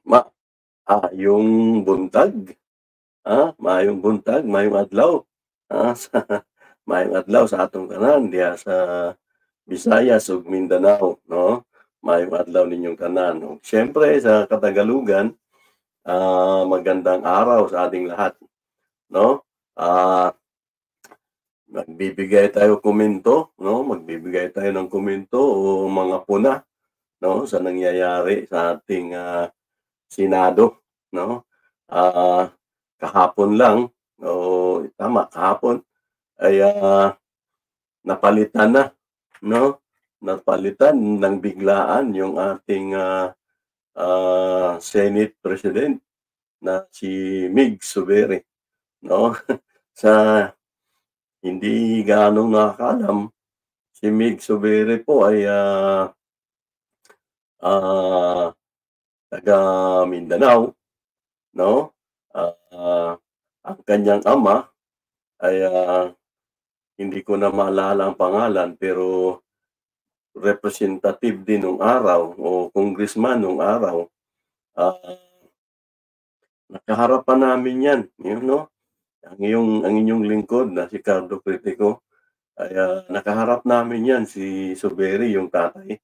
Ma yung buntag, maayong buntag, maayong adlaw, sa maayong adlaw sa atong tanan diha sa Visayas ug Mindanao, 'no? Maayong adlaw ninyong tanan. Ug siyempre sa Katagalugan, magandang araw sa ating lahat, 'no? Ah, Magbibigay tayo komento, 'no? Magbibigay tayo ng komento o mga puna, 'no, sa nangyayari sa ating, Senado, 'no? Ah, Kahapon lang o tama kahapon ay, napalitan na, 'no? Napalitan ng biglaan yung ating, Senate President na si Mig Zubiri, 'no? Sa hindi gaanong nakakaalam, si Mig Zubiri po ay, ah, taga Mindanao, 'no? Ah, ang kanyang ama ay, hindi ko na maalala ang pangalan pero representative din nung araw o congressman nung araw. Ah, Nakaharap pa namin 'yan, 'no? Ang inyong lingkod na si Carlo Critico ay, nakaharap namin 'yan, si Suberi, yung tatay,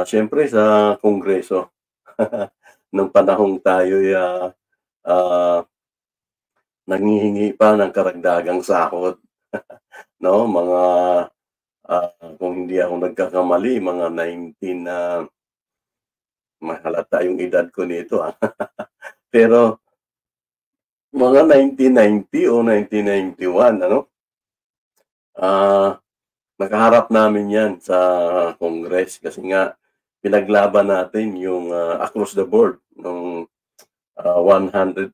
siyempre sa Kongreso nung panahong tayo'y, ah, nanghihingi pa ng karagdagang sahod, 'no? Mga, kung hindi ako nagkakamali mga 19 na mahalata yung edad ko nito, pero mga 1990 o 1991 ano, ah, nakaharap namin 'yan sa Congress kasi nga pinaglaban natin yung, across the board nung, 145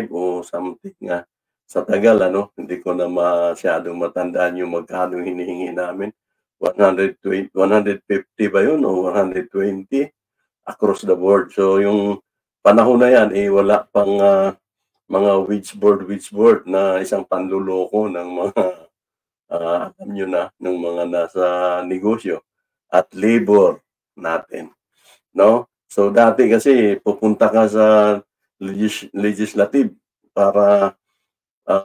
o something nga sa tagal ano, hindi ko na masyadong matandaan yung magkano hinihingi namin, 150 ba yun o 120 across the board. So yung panahon na 'yan, wala pang, mga witch board na isang panloloko ng mga, alam niyo na, ng mga nasa negosyo at labor natin, 'no? So dati kasi pupunta ka sa legislative para, ah,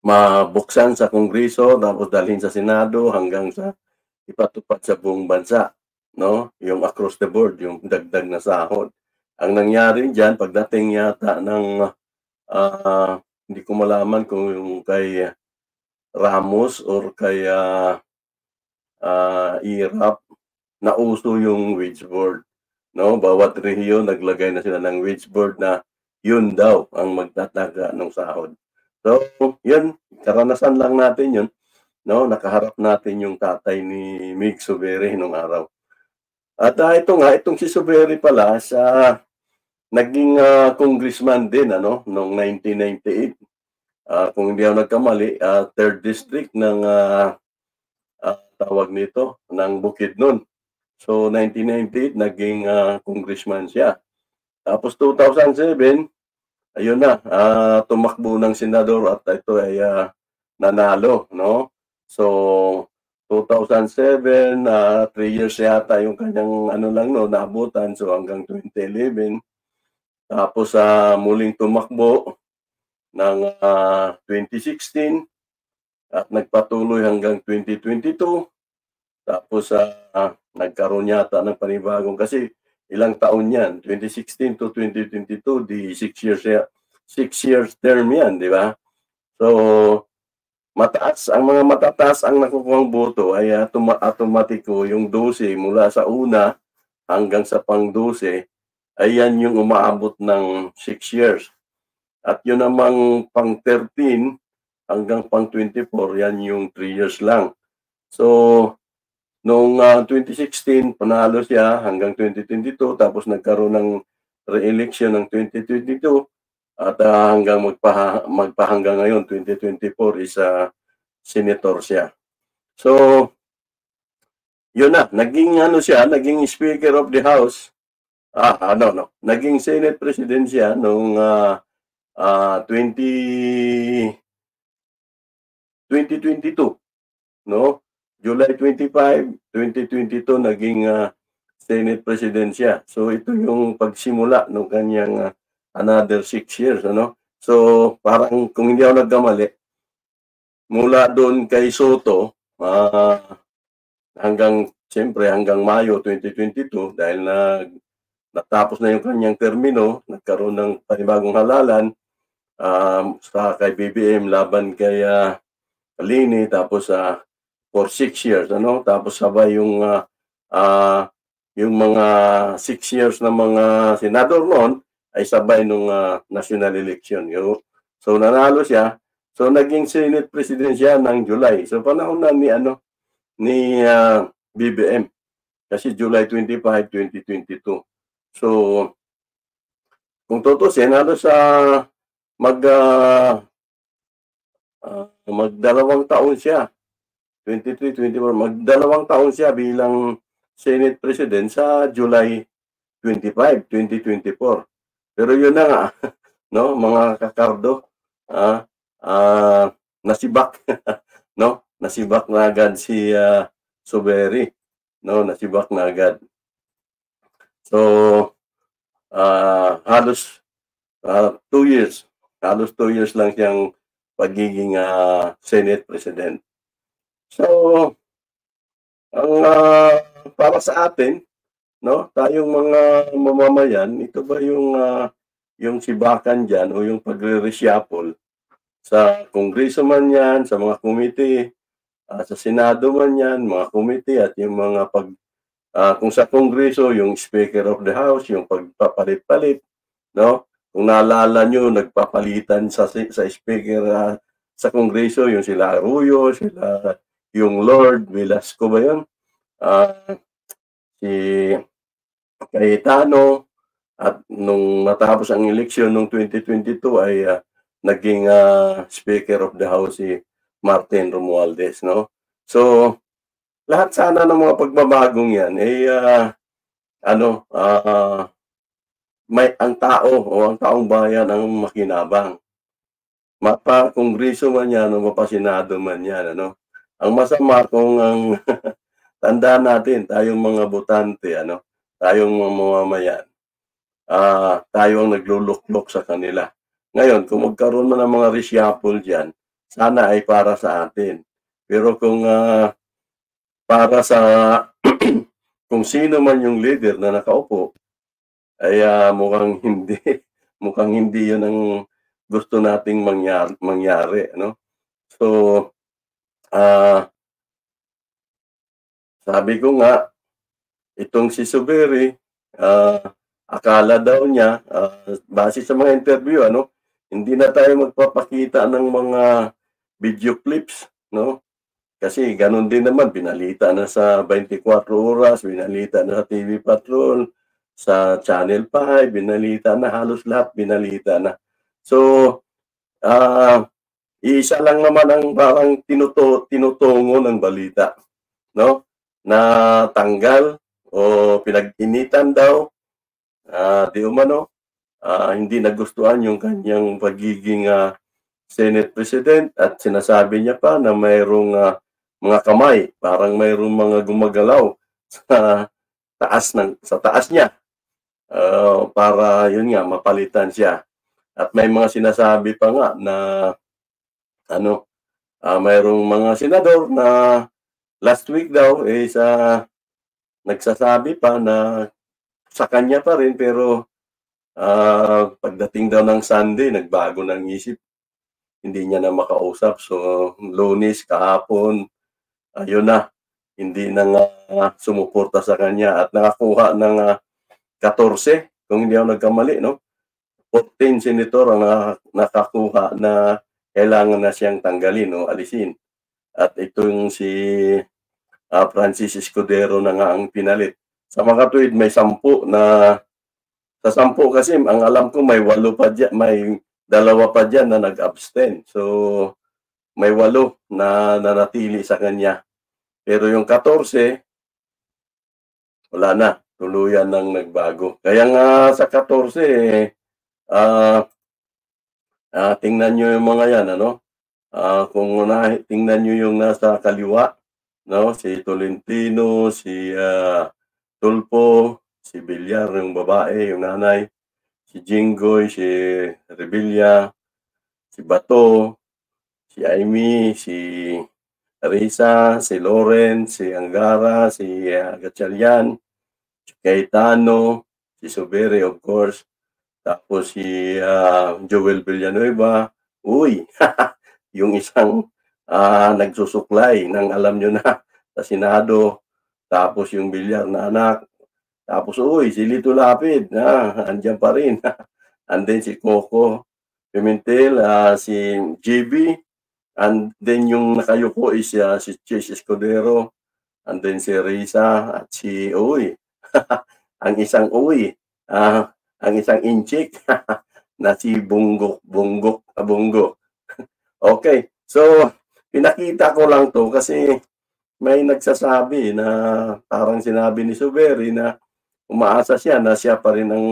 mabuksan sa Kongreso tapos dalhin sa Senado hanggang sa ipatupad sa buong bansa, 'no, yung across the board, yung dagdag na sahod. Ang nangyari diyan pagdating yata ng, hindi ko malaman kung yung kay Ramos or kay, Irap, nauso yung wage board, 'no? Bawat rehiyon naglagay na sila ng wage board na yun daw ang magtataga ng sahod. So, yun, karanasan lang natin yun, 'no? Nakaharap natin yung tatay ni Mig Zubiri nung araw. At, ito nga, itong si Zubiri pala naging, congressman din ano, noong 1998. Kung hindi ako nagkamali, 3rd district ng, tawag nito, ng Bukidnon. So, 1998 naging, congressman siya. Tapos 2007, ayun na, tumakbo ng senador at ito ay, nanalo, 'no? So, 2007, 3 years yata yung kanyang ano lang 'no, naabutan. So, hanggang 2011. Tapos, muling tumakbo ng, 2016 at nagpatuloy hanggang 2022. Tapos, nagkaroon yata ng panibagong kasi ilang taon 'yan, 2016 to 2022, 6 years term 'yan, 'di ba? So, ang mga matataas ang nakukuhang boto ay, automatiko yung 12 mula sa una hanggang sa pang-12 ay yan yung umaabot ng 6 years. At yun namang pang-13 hanggang pang-24 yan yung 3 years lang. So, noong, 2016 panalo siya hanggang 2022 tapos nagkaroon ng re-election ng 2022 at, magpahanggang ngayon 2024 is, senator siya. So, yun na, naging ano siya, naging Speaker of the House, ano 'no, naging Senate President siya noong, 2022, 'no? July 25, 2022 naging, Senate President siya. So ito yung pagsimula ng kanyang another 6 years, ano? So parang kung hindi ako nagkamali, mula doon kay Soto, siyempre hanggang Mayo 2022 dahil natapos na yung kanyang termino, nagkaroon ng panibagong halalan sa kay BBM laban kay Lini, tapos for 6 years, ano? Tapos sabay yung mga 6 years na mga senador noon ay sabay nung national election. So nanalo siya. So naging Senate President siya ng July. So panahon na ni BBM. Kasi July 25, 2022. So kung tutusin, halos magdalawang taon siya. 23, 24, magdalawang taon siya bilang Senate President sa July 25, 2024. Pero yun na nga, no, mga kakardo, nasibak, no? Nasibak na agad si Soberi, no? Nasibak na agad. So, halos 2 years, halos 2 years lang siyang pagiging Senate President. So, ang para sa atin, no, tayong mga mamamayan, ito ba yung sibakan diyan o yung pagre-reshuffle sa Kongreso man yan, sa mga committee, sa Senado man yan, mga committee at yung mga kung sa Kongreso, yung Speaker of the House, yung pagpapalit-palit, no? Kung naalala nyo, nagpapalitan sa Speaker sa Kongreso, yung sila Arroyo, yung Lord Velasco ba yun? Si Cayetano, at nung matapos ang eleksyon noong 2022 ay naging Speaker of the House si Martin Romualdez, no? So, lahat sana ng mga pagbabagong yan may ang tao o ang taong bayan ang makinabang. Mapa-Kongreso man yan o mapa-Senado man yan, ano? Ang masama kung ang tandaan natin, tayong mga botante, ano? Tayong mga mamamayan, tayo ang nagluluklok sa kanila. Ngayon, kung magkaroon man ng mga reshuffle dyan, sana ay para sa atin. Pero kung para sa kung sino man yung leader na nakaupo, ay mukhang hindi yun ang gusto nating mangyari, ano? So, sabi ko nga, itong si Soberi, akala daw niya, base sa mga interview, ano, hindi na tayo magpapakita ng mga video clips, no? Kasi ganun din naman, binalita na sa 24 oras, binalita na sa TV Patrol, sa Channel 5, binalita na, halos lahat binalita na. So, isa lang naman ang parang tinutungo ng balita, no? Na tanggal o pinag-initan daw, di umano, hindi nagustuhan yung kanyang pagiging Senate President at sinasabi niya pa na mayroong mga kamay, parang mayroong mga gumagalaw sa taas niya para yun nga mapalitan siya. At may mga sinasabi pa nga na mayroong mga senador na last week daw nagsasabi pa na sa kanya pa rin, pero pagdating daw ng Sunday, nagbago ng isip. Hindi niya na makausap. So, Lunes, kahapon, ayun na. Hindi na nga sumuporta sa kanya at nakakuha ng 14, kung hindi ako nagkamali, no? 14 senator ang nakakuha na kailangan na siyang tanggalin o alisin. At ito yung si Francis Escudero na nga ang pinalit. Sa mga tuwid, may 10 na sa 10 kasi ang alam ko may 8 pa dyan, may 2 pa dyan na nag-abstain. So may 8 na nanatili sa kanya. Pero yung 14, wala na, tuluyan nang nagbago. Kaya nga sa 14 tingnan nyo yung mga yan, ano? Kung tingnan nyo yung nasa kaliwa, no? Si Tolentino, si Tulfo, si Villar, yung babae, yung nanay, si Jinggoy, si Revilla, si Bato, si Amy, si Risa, si Lawrence, si Angara, si Gatchalian, si Cayetano, si Subere, of course, tapos si Joel Villanueva. Uy, yung isang nagsusuklay ng alam nyo na sa Senado, tapos yung Villar na anak, tapos uy, si Lito Lapid, andyan pa rin. And then si Coco Pimentel, si JB, and then yung nakayuko is si Chase Escudero, and then si Risa, at si Uy, ang isang Uy, ang isang inchik, na si Bongo. Okay, so pinakita ko lang to kasi may nagsasabi na parang sinabi ni Suberi na umaasa siya na siya pa rin ang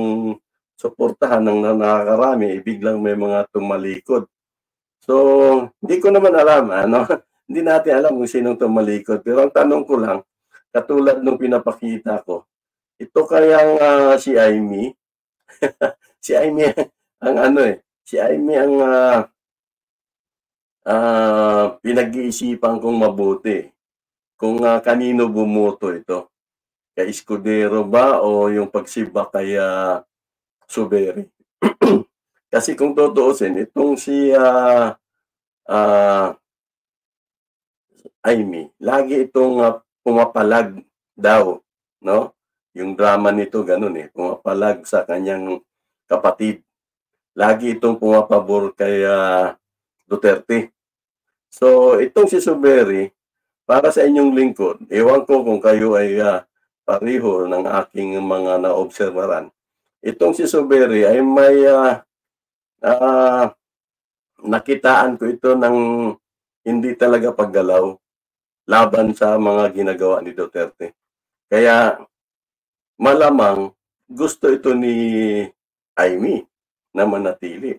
suportahan ng nakakarami, biglang may mga tumalikod. So, hindi ko naman alam, hindi natin alam kung sinong tumalikod. Pero ang tanong ko lang, katulad nung pinapakita ko, ito kayang si Amy, si Amy si Amy ang pinag-iisipan kong mabuti kung kanino bumoto ito. Kay Escudero ba o yung pagsibak kay Suberi? Kasi kung tutuusin, itong si Amy, lagi itong pumapalag daw, no? Yung drama nito ganun pumapalag sa kanyang kapatid. Lagi itong pumapabor kay Duterte. So, itong si Suberi, para sa inyong lingkod, ewan ko kung kayo ay pareho ng aking mga naobserbaran. Itong si Suberi ay may nakitaan ko ito ng hindi talaga paggalaw laban sa mga ginagawa ni Duterte. Kaya malamang gusto ito ni Amy na manatili.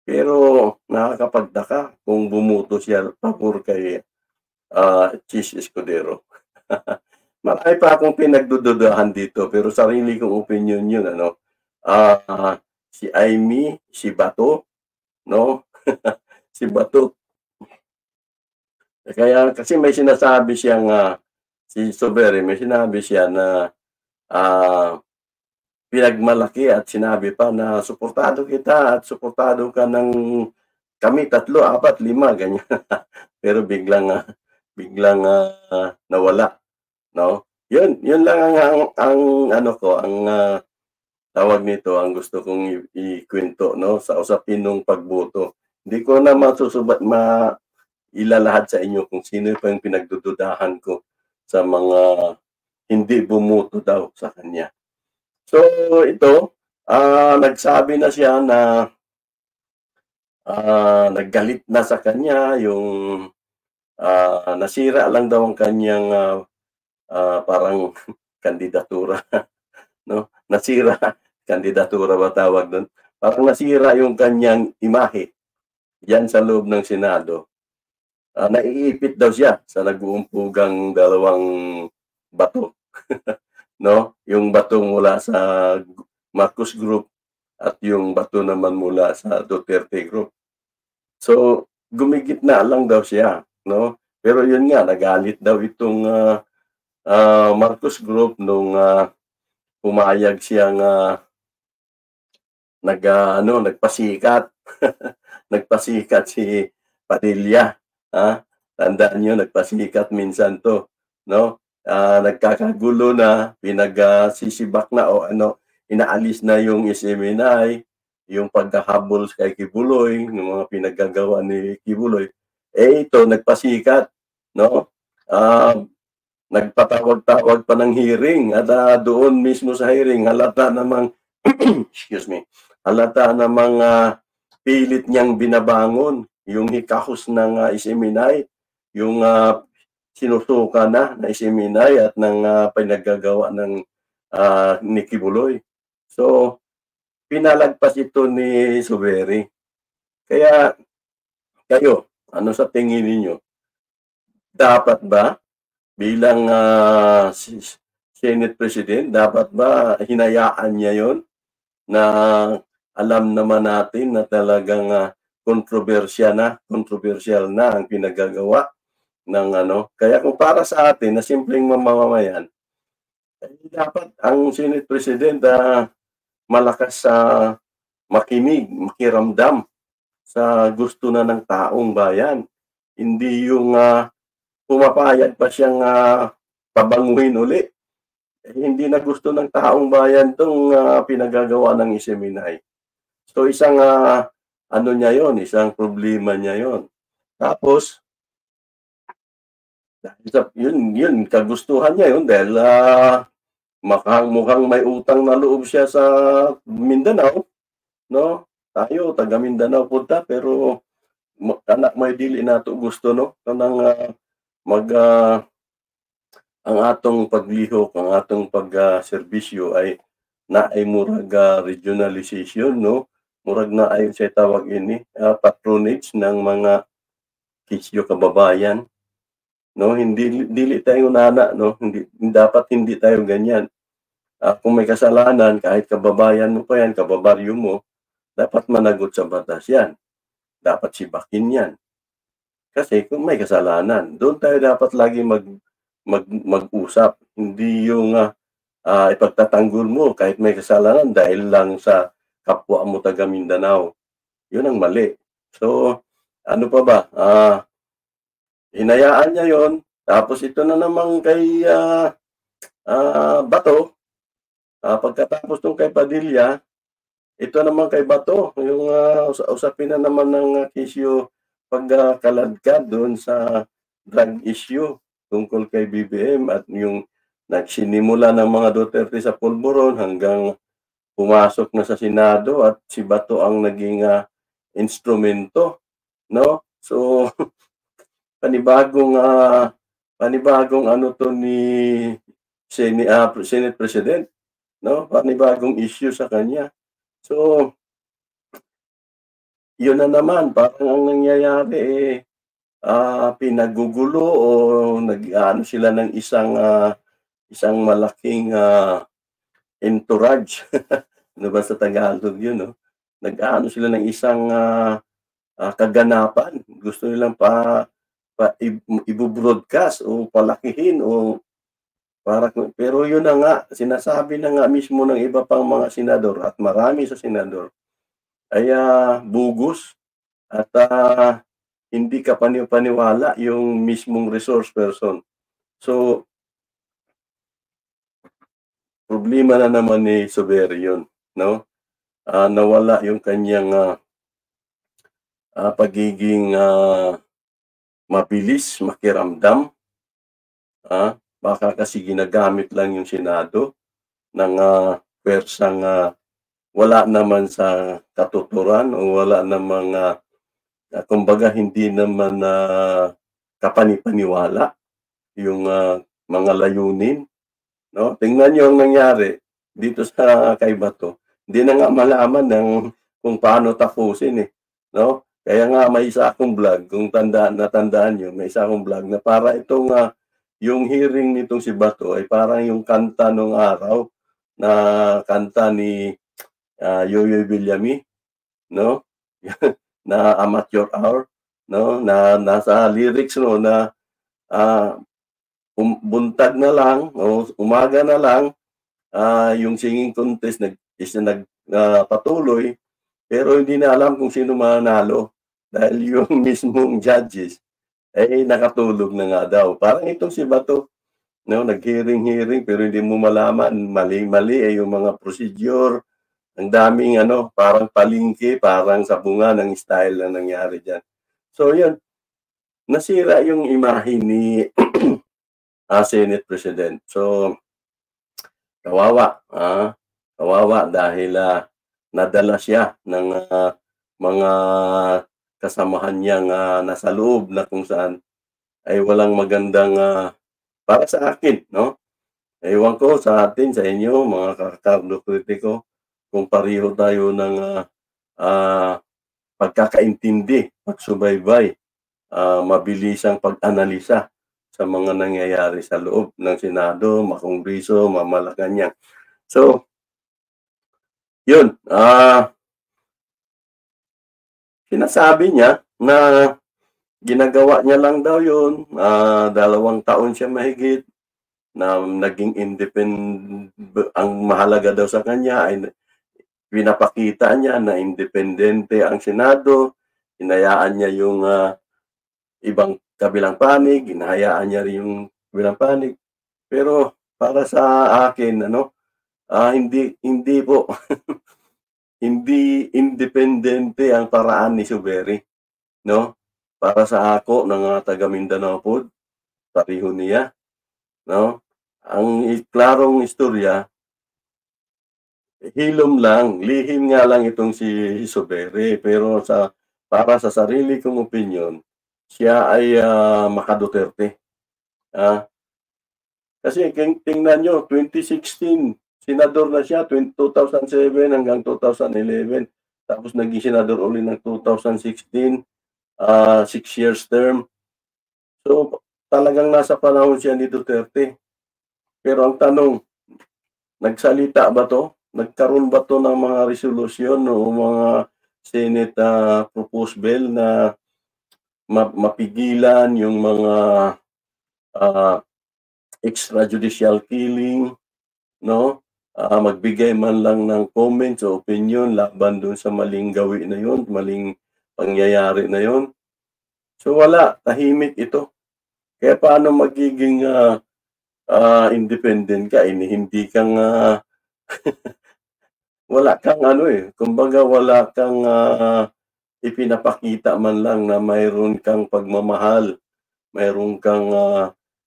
Pero nakakapagtaka kung bumuto siya pabor kay Chis Escudero. Marami pa akong pinagdududahan dito pero sarili kong opinion yun. Si Amy, si Bato, no? Si Bato. Kaya kasi may sinasabi siyang si Suberi, may sinabi siya na pinagmalaki at sinabi pa na suportado kita at suportado ka ng kami 3, 4, 5 ganyan. Pero biglang nawala, no? Yun lang ang ano ko, ang tawag nito, ang gusto kong ikwento, no, sa usapin ng pagboto. Hindi ko na ilalahad sa inyo kung sino pa yung pinagdududahan ko sa mga hindi bumoto daw sa kanya. So ito, nagsabi na siya na naggalit na sa kanya yung nasira lang daw ang kanyang parang kandidatura. No? Nasira, kandidatura ba tawag doon? Parang nasira yung kanyang imahe yan sa loob ng Senado. Naiipit daw siya sa nag-uumpugang 2 bato. No? Yung bato mula sa Marcos Group at yung bato naman mula sa Duterte Group. So, gumigitna lang daw siya, no? Pero yun nga, nagalit daw itong Marcos Group nung pumayag siyang nagpasikat. Nagpasikat si Padilla. Tandaan nyo, nagpasikat minsan to, no? Nagkakagulo na, pinagsisibak na o inaalis na yung SMNI, yung pagkahabol kay Kibuloy, yung mga pinaggagawa ni Kibuloy. Ito, nagpasikat, no? Nagpatawag-tawag pa ng hearing at doon mismo sa hearing, halata namang, excuse me, halata namang pilit niyang binabangon yung hikahos ng SMNI, yung sinusuka na SMNI at ng pinaggagawa ng ni Kibuloy. So, pinalagpas ito ni Suberi. Kaya, kayo, ano sa tingin ninyo? Dapat ba bilang si Senate President? Dapat ba hinayaan niya yon na alam naman natin na talagang kontrobersyal na ang pinagagawa ng ano. Kaya kung para sa atin na simpleng mamamayan, dapat ang Senate President malakas sa makinig, makiramdam sa gusto na ng taong bayan. Hindi yung pumapayag pa siyang pabanguhin uli. Hindi na gusto ng taong bayan itong pinagagawa ng Isiminay. So isang ano niya yon, isang problema niya yon. Tapos, yun, kagustuhan niya yun dahil mukhang may utang na loob siya sa Mindanao, no? Tayo, taga Mindanao punta, pero anak may dili nato gusto, no? Kanang ang atong paglihok, ang atong pagserbisyo ay murag regionalization, no? Murag na ay sa tawag ini patronage ng mga kisyo kababayan, no? Dili tayo nana, no? Hindi tayo ganyan. Kung may kasalanan, kahit kababayan mo pa yan, kababaryo mo, dapat managot sa batas yan. Dapat sibakin yan. Kasi kung may kasalanan, doon tayo dapat lagi mag-usap. Hindi yung ipagtatanggol mo kahit may kasalanan dahil lang sa kapwa mo taga Mindanao. Yun ang mali. So, ano pa ba? Hinayaan niya yon. Tapos ito na naman kay Bato. Pagkatapos nung kay Padilla, ito naman kay Bato. Yung usapin na naman ng kisyo pagkaladkad doon sa drug issue tungkol kay BBM at yung nagsinimula ng mga Duterte sa pulburon hanggang pumasok na sa Senado at si Bato ang naging instrumento, no? So panibagong ano to ni Senate President, no? Panibagong issue sa kanya. So yun na naman, parang ang nangyayari pinagugulo o nag-ano sila ng isang malaking entourage. Ano ba sa Tagalog yun, no? Nag-ano sila ng isang kaganapan. Gusto nilang i-broadcast o palakihin o pero yun na nga, sinasabi na nga mismo ng iba pang mga senador at marami sa senador ay bugus at hindi ka paniwala yung mismong resource person. So, problema na naman ni Soberi yun, no? Nawala yung kanyang pagiging mabilis, makiramdam. Baka kasi ginagamit lang yung Senado ng pwersang wala naman sa katuturan o wala namang kumbaga hindi naman kapanipaniwala yung mga layunin, no? Tingnan niyo ang nangyari dito sa kay Bato. Hindi na nga malaman kung paano tapusin, no? Kaya nga may isa akong vlog, kung natandaan niyo, may isa akong vlog na para itong yung hearing nitong si Bato ay parang yung kanta nung araw na kanta ni Yoyoy Villami, no? Na Amateur Hour, no? Na nasa lyrics, no, na buntag na lang o umaga na lang yung singing contest nagpatuloy pero hindi na alam kung sino manalo dahil yung mismong judges ay nakatulog na nga daw. Parang itong si Bato, no, nag-hearing pero hindi mo malaman, mali-mali yung mga procedure. Ang daming parang palingki, parang sabungan ng style na nangyari diyan. So yun, nasira yung imahe ni Senate President. So kawawa dahil nadala siya ng mga kasamahan niyang nasa loob na kung saan ay walang magandang para sa akin, no? Ewan ko sa atin, sa inyo, mga kakardo kritiko, kung pareho tayo ng pagkakaintindi, pagsubaybay, mabilisang pag-analisa sa mga nangyayari sa loob ng Senado, Makongreso, Malacanang. So, yun, sinasabi niya na ginagawa niya lang daw yun, 2 taon siya mahigit na naging ang mahalaga daw sa kanya ay pinapakita niya na independente ang Senado, hinayaan niya yung ibang kabilang panig, hinahayaan niya rin yung kabilang panig. Pero para sa akin, hindi po. Hindi independente ang paraan ni Zuberi, no? Para sa ako ng taga Mindanao po, pareho niya, no? Ang klarong istorya, hilom lang, lihim nga lang itong si Zuberi, pero para sa sarili kong opinion, siya ay maka-Duterte. Kasi tingnan nyo, 2016, senador na siya, 2007 hanggang 2011. Tapos naging senador ulit ng 2016, 6 years term. So, talagang nasa panahon siya ni Duterte. Pero ang tanong, nagsalita ba to? Nagkaroon ba to ng mga resolusyon o mga Senate proposed bill na mapigilan yung mga extrajudicial killing, no? Magbigay man lang ng comments o opinion laban doon sa maling gawi na yon, maling pangyayari na yon. So wala, tahimik ito. Kaya paano magiging independent ka? Hindi kang wala kang kumbaga wala kang ipinapakita man lang na mayroon kang pagmamahal, mayroon kang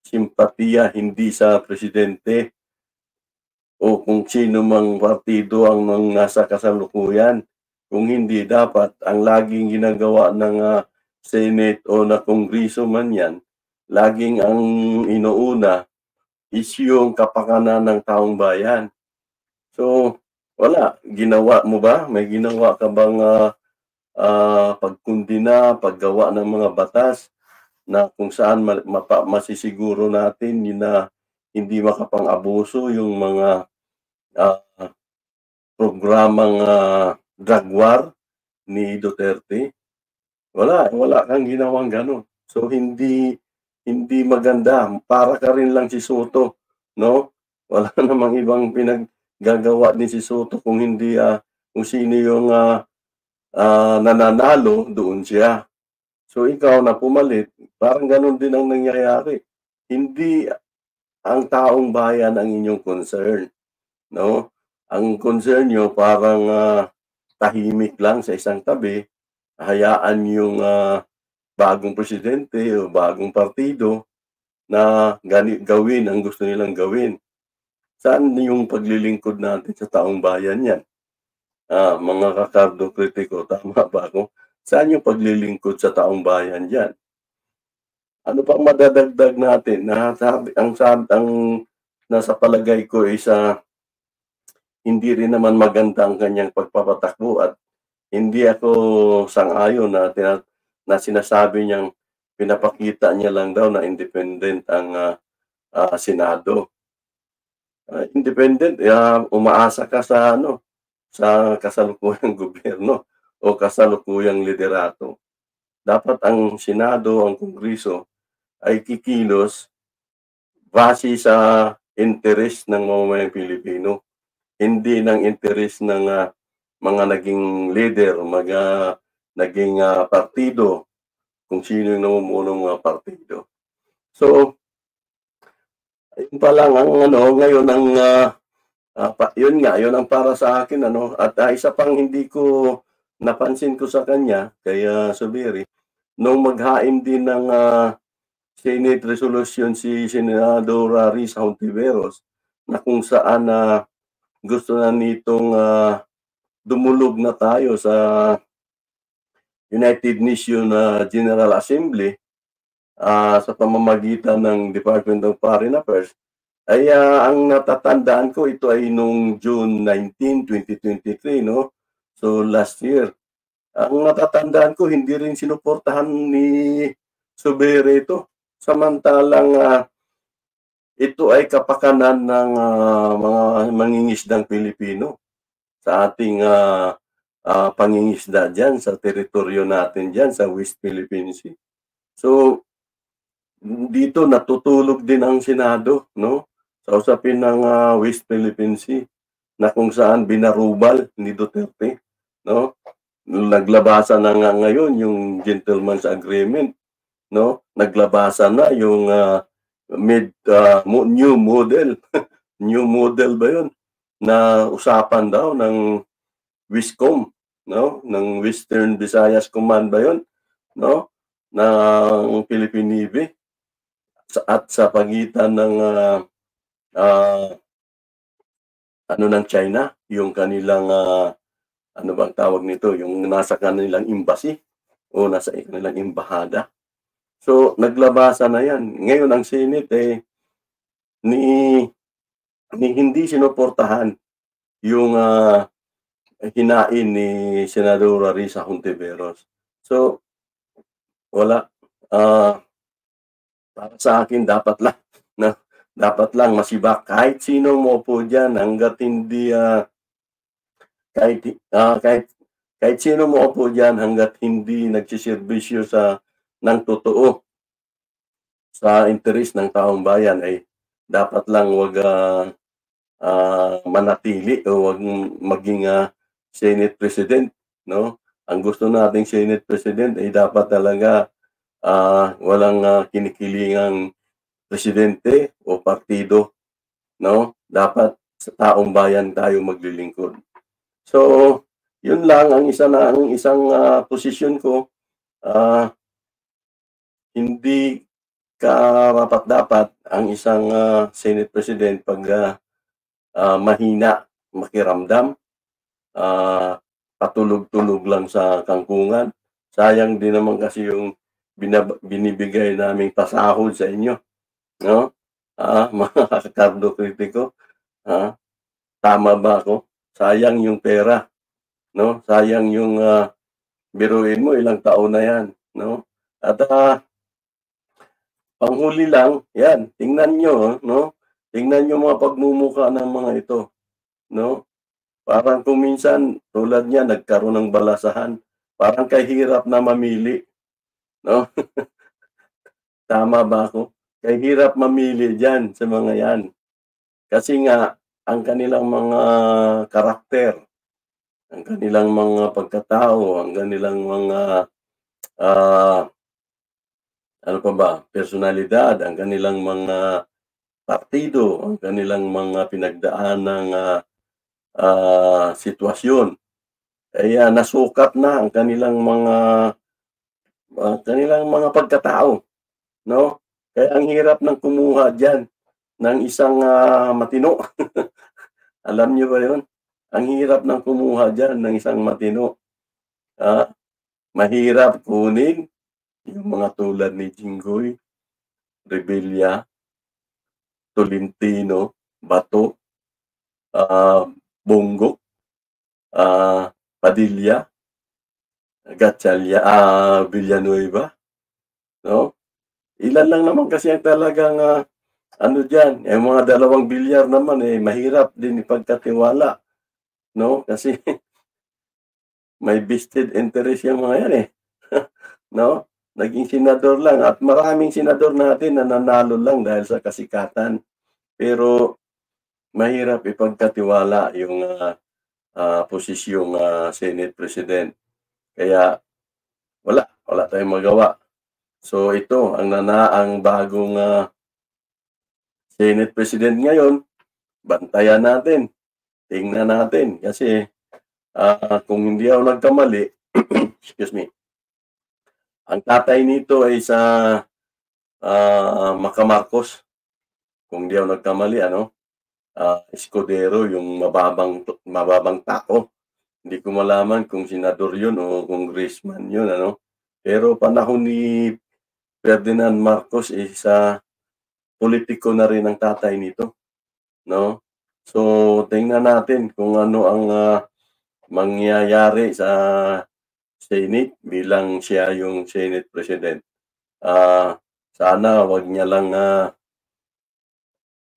simpatiya hindi sa presidente o kung sino mang partido ang nasa kasalukuyan. Kung hindi, dapat ang laging ginagawa ng Senate o na Kongreso man yan, laging ang inuuna is yung kapakanan ng taong bayan. So, wala. Ginawa mo ba? May ginawa ka bang pagkundina, paggawa ng mga batas na kung saan masisiguro natin na hindi makapang-abuso yung mga programang drug war ni Duterte? Wala kang ginawang gano'n. So hindi maganda. Para ka rin lang si Soto, no? Wala namang ibang pinaggagawa ni si Soto kung hindi kung sino yung nananalo, doon siya. So ikaw na pumalit, parang gano'n din ang nangyayari. Hindi ang taong bayan ang inyong concern, no? Ang concern nyo parang tahimik lang sa isang tabi, hayaan yung bagong presidente o bagong partido na gawin ang gusto nilang gawin. Saan yung paglilingkod natin sa taong bayan yan? Mga kakardo kritiko, tama ba ako? Saan yung paglilingkod sa taong bayan yan? Ano pang madadagdag natin? Ang nasa palagay ko is hindi rin naman maganda ang kanyang pagpapatakbo at hindi ako sang-ayon na sinasabi niyang pinapakita niya lang daw na independent ang Senado. Independent, umaasa ka sa sa kasalukuyang gobyerno o kasalukuyang liderato. Dapat ang Senado, ang Kongreso ay kikilos base sa interes ng mamamayang Pilipino, hindi ng interes ng mga naging leader, mga naging partido, kung sino yung namumuno ng mga partido. So, yun pa lang ang ngayon ang yun ang para sa akin at isa pang hindi ko napansin ko sa kanya kaya Zuberi nung maghain din ng Senate resolution si Senador Risa Hontiveros na kung saan gusto na nitong dumulog na tayo sa United Nations General Assembly sa pamamagitan ng Department of Foreign Affairs, ay ang natatandaan ko ito ay nung June 19, 2023, no? So last year. Ang natatandaan ko, hindi rin sinuportahan ni Zuberi ito. Samantalang ito ay kapakanan ng mga mangingisdang Pilipino sa ating pangingisda diyan sa teritoryo natin diyan sa West Philippine Sea. So, dito natutulog din ang Senado, no? Sa usapin ng West Philippine Sea na kung saan binarubal ni Duterte, no? Naglabasan na nga ngayon yung gentleman's agreement, no? Naglabasan na yung new model. New model ba yun? Na usapan daw ng WISCOM, no? Ng Western Visayas Command ba yun? No? Ng Philippine Navy at sa pagitan ng ano ng China, yung kanilang ano bang tawag nito, yung nasa kanilang embassy o nasa kanilang embahada. So, naglabasa na yan. Ngayon, ang Senate ni hindi sinuportahan yung hinain ni Senadora Risa Hontiveros. So, wala. Para sa akin, dapat lang masibak. Kahit sino mo po dyan, hanggat hindi, kahit sino mo po dyan, hanggat hindi nagsiservisyo ng totoo sa interes ng taong bayan, ay dapat lang wag manatili o wag maging Senate President, no? Ang gusto nating Senate President ay dapat talaga walang kinikilingang presidente o partido, no? Dapat sa taong bayan tayo maglilingkod. So, yun lang ang isang posisyon ko. Hindi karapat-dapat ang isang Senate President pag mahina makiramdam, patulog-tulog lang sa kangkungan. Sayang din naman kasi yung binibigay naming pasahod sa inyo, no? Mga kardo kritiko, tama ba ako? Sayang yung pera, no? Sayang yung biruin mo, ilang taon na yan, no? At panghuli lang, yan, tingnan nyo, no? Tingnan nyo mga pagmumukha ng mga ito, no? Parang kung minsan, tulad niya, nagkaroon ng balasahan. Parang kahirap na mamili, no? Tama ba ako? Kahirap mamili dyan sa mga yan. Kasi nga, ang kanilang mga karakter, ang kanilang mga pagkatao, ang kanilang mga ano pa ba, personalidad, ang kanilang mga partido, ang kanilang mga pinagdaan ng sitwasyon. Kaya nasukat na ang kanilang mga pagkatao, no? Kaya ang hirap ng kumuha diyan ng isang matino. Alam niyo ba 'yon? Ang hirap ng kumuha diyan ng isang matino. Mahirap kunin yung mga tulad ni Jinggoy, Revilla, Tolentino, Bato, Bongo, Padilla, Gatchalian, Villanueva, no? Ilan lang naman kasi ang talagang ano diyan, yung mga dalawang bilyar naman mahirap din ipagkatiwala, no? Kasi may vested interest yung mga yan no? Naging senador lang at maraming senador natin na nanalo lang dahil sa kasikatan. Pero mahirap ipagkatiwala yung posisyong Senate President. Kaya wala tayong magawa. So ito ang bagong Senate President ngayon. Bantayan natin. Tingnan natin kasi kung hindi ako nagkamali, excuse me, ang tatay nito ay sa Macamarcos. Kung hindi ako nagkamali, Escudero, yung mababang tao. Hindi ko malaman kung senador yun o congressman yun, Pero panahon ni Ferdinand Marcos sa politiko na rin ang tatay nito, no? So, tingnan natin kung ano ang mangyayari sa Senate bilang siya yung Senate President. Sana wag niya lang,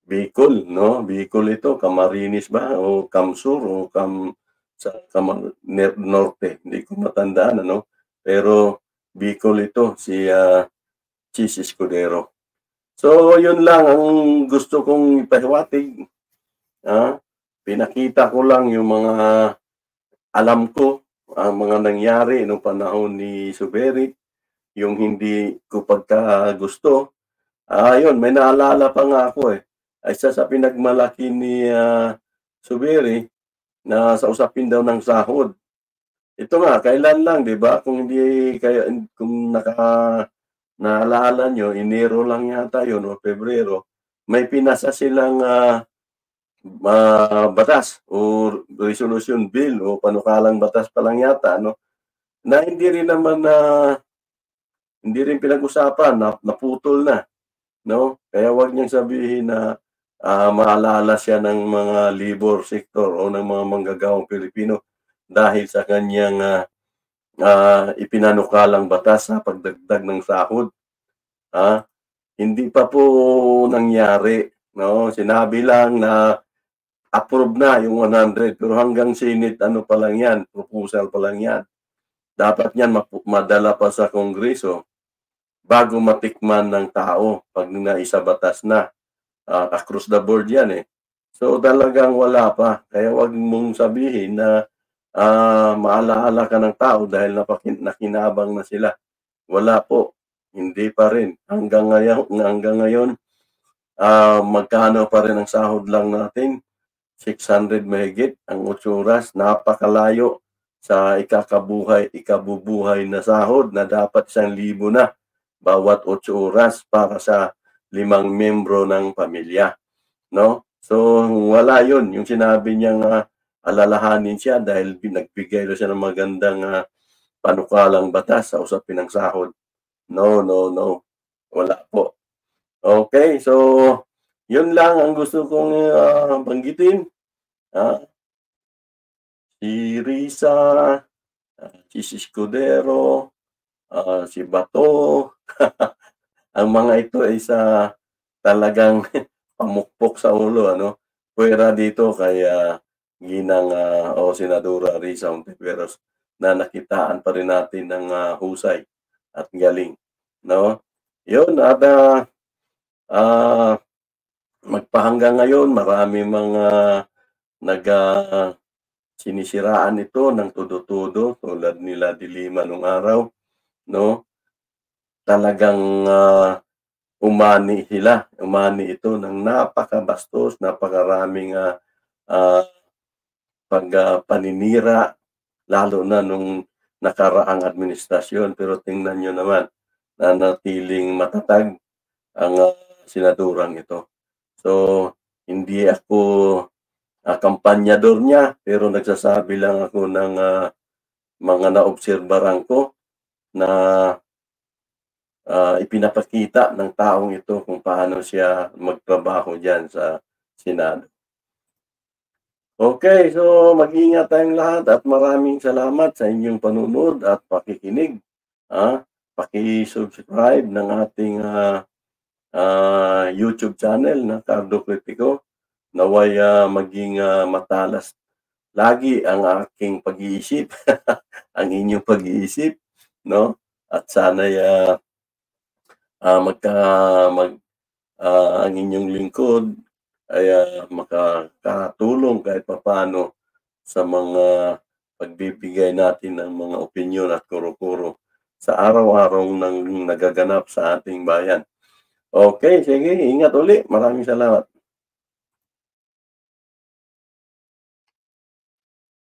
Bicol, 'no? Bicol ito, Camarines ba o Camsur o sa Norte, hindi ko matandaan ano. Pero Bicol ito, si, Chis Escudero. So, yun lang ang gusto kong ipahiwatig, ah. Pinakita ko lang yung mga alam ko, ang mga nangyari nung panahon ni Suberi, yung hindi ko pagkagusto. Yun, may naalala pa nga ako, eh. Isa sa pinagmalaki ni, Suberi na sa usapin daw ng sahod. Ito nga, kailan lang, 'di ba? Kung naalala niyo, Enero lang yata yun o Pebrero, may pinasa silang, batas o resolution bill o panukalang batas pa lang yata ano, na hindi rin pinag-usapan, naputol na, 'no? Kaya wag niyang sabihin na, maalala siya ng mga labor sector o ng mga manggagawang Pilipino dahil sa kaniyang, ipinanukalang batas sa pagdagdag ng sahod, ah. Hindi pa po nangyari, 'no? Sinabi lang na approve na yung 100 pero hanggang Senate ano pa lang 'yan, proposal pa lang 'yan. Dapat niyan madala pa sa Kongreso bago matikman ng tao 'pag naisabatas na. Across the board 'yan, eh. So, talagang wala pa. Kaya 'wag mong sabihin na, maalaala ka ng tao dahil nakinabang na sila. Wala po, hindi pa rin. Hanggang ngayon, magkano pa rin ang sahod lang natin, 600 mahigit ang 8 oras, napakalayo sa ikabubuhay na sahod na dapat 1,000 na bawat 8 oras para sa 5 miyembro ng pamilya, 'no? So, wala 'yun, yung sinabi niyang, alalahanin siya dahil nagbigay daw siya ng magandang, panukalang batas sa usapin ng sahod. No, no, no, wala po. Okay, so 'yun lang ang gusto kong, banggitin, ah. Si Risa, si Escudero, si Bato, ang mga ito ay talagang pamukpok sa ulo ano. Puwera dito kay, Ginang, o Senadora Risa Hontiveros na nakitaan pa rin natin ng, husay at galing, 'no? 'Yun at, ah, magpahanggang ngayon marami mga nag, sinisiraan ito ng todo-todo tulad nila De Lima nung araw, 'no? Talagang, umani ito ng napakabastos, napakaraming, ah, paninira lalo na nung nakaraang administrasyon. Pero tingnan niyo naman, nanatiling matatag ang, senadorang ito. So, hindi ako, kampanyador niya, pero nagsasabi lang ako ng, mga naobserbahan ko na, ipinapakita ng taong ito kung paano siya magtrabaho diyan sa Senado. Okay, so mag-ingat tayong lahat at maraming salamat sa inyong panunod at pakikinig. Paki-subscribe ng ating, YouTube channel na Cardo Critico. Naway, maging, matalas lagi ang aking pag-iisip, ang inyong pag-iisip, 'no? At sana'y, magka mag ang inyong lingkod ay, makakatulong kahit papaano sa mga pagbibigay natin ng mga opinyon at kuro-kuro sa araw-araw ng nagaganap sa ating bayan. Okay, sige, ingat uli. Maraming salamat.